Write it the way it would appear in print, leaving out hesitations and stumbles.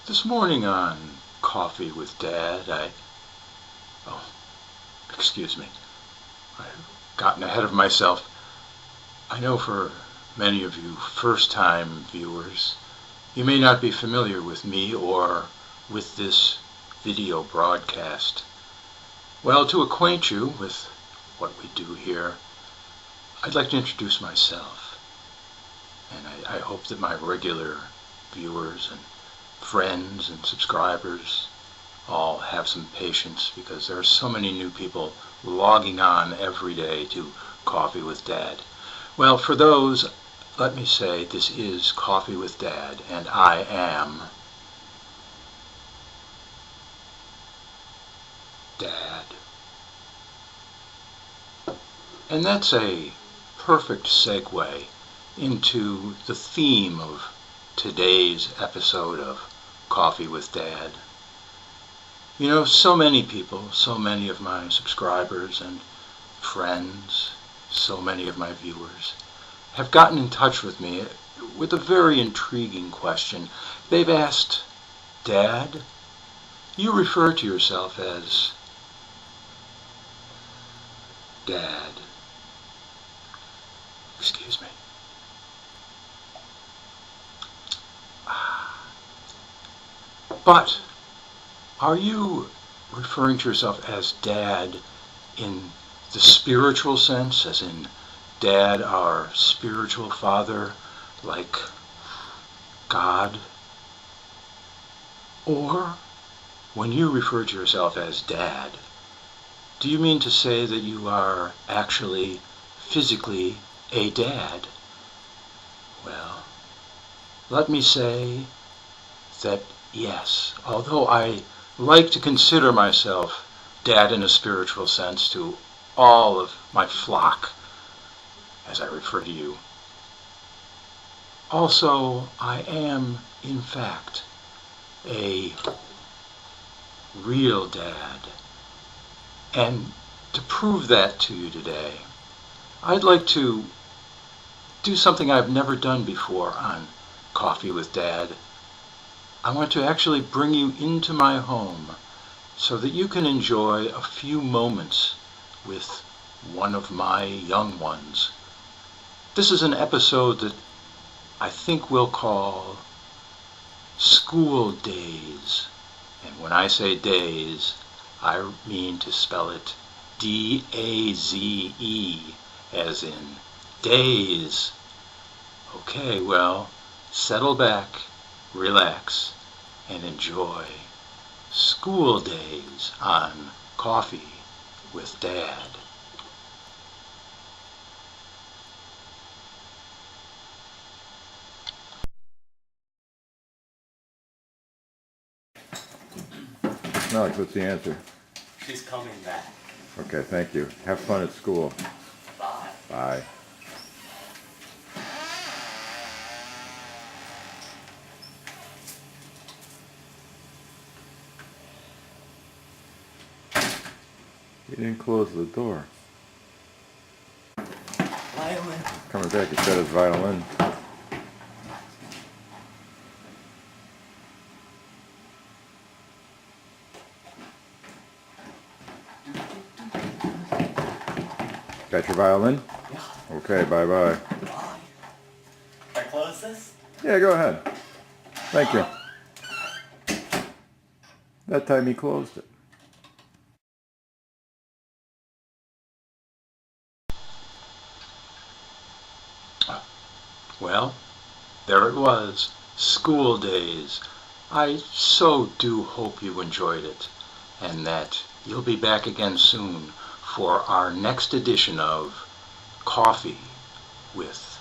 This morning on Coffee with Dad, excuse me, I've gotten ahead of myself. I know for many of you first-time viewers, you may not be familiar with me or with this video broadcast. Well, to acquaint you with what we do here, I'd like to introduce myself. And I hope that my regular viewers and friends and subscribers all have some patience, because there are so many new people logging on every day to Coffee with Dad. Well, for those, let me say this is Coffee with Dad, and I am Dad. And that's a perfect segue into the theme of today's episode of Coffee with Dad. You know, so many people, so many of my subscribers and friends, so many of my viewers have gotten in touch with me with a very intriguing question. They've asked, Dad, you refer to yourself as Dad. Excuse me. But are you referring to yourself as Dad in the spiritual sense, as in Dad, our spiritual father, like God? Or when you refer to yourself as Dad, do you mean to say that you are actually physically a dad? Well, let me say that yes, although I like to consider myself dad in a spiritual sense to all of my flock, as I refer to you, also I am, in fact, a real dad. And to prove that to you today, I'd like to do something I've never done before on Coffee with Dad. I want to actually bring you into my home so that you can enjoy a few moments with one of my young ones. This is an episode that I think we'll call School Daze. And when I say daze, I mean to spell it D-A-Z-E, as in days. Okay, well, settle back, relax, and enjoy School Daze on Coffee with Dad. Alex, what's the answer? She's coming back. Okay, thank you. Have fun at school. Bye. Bye. You didn't close the door. Violin. Coming back, he said his violin. Got your violin? Yeah. Okay, bye-bye. Bye. Can I close this? Yeah, go ahead. Thank you. That time he closed it. Well, there it was, School Daze. I so do hope you enjoyed it, and that you'll be back again soon for our next edition of Coffee with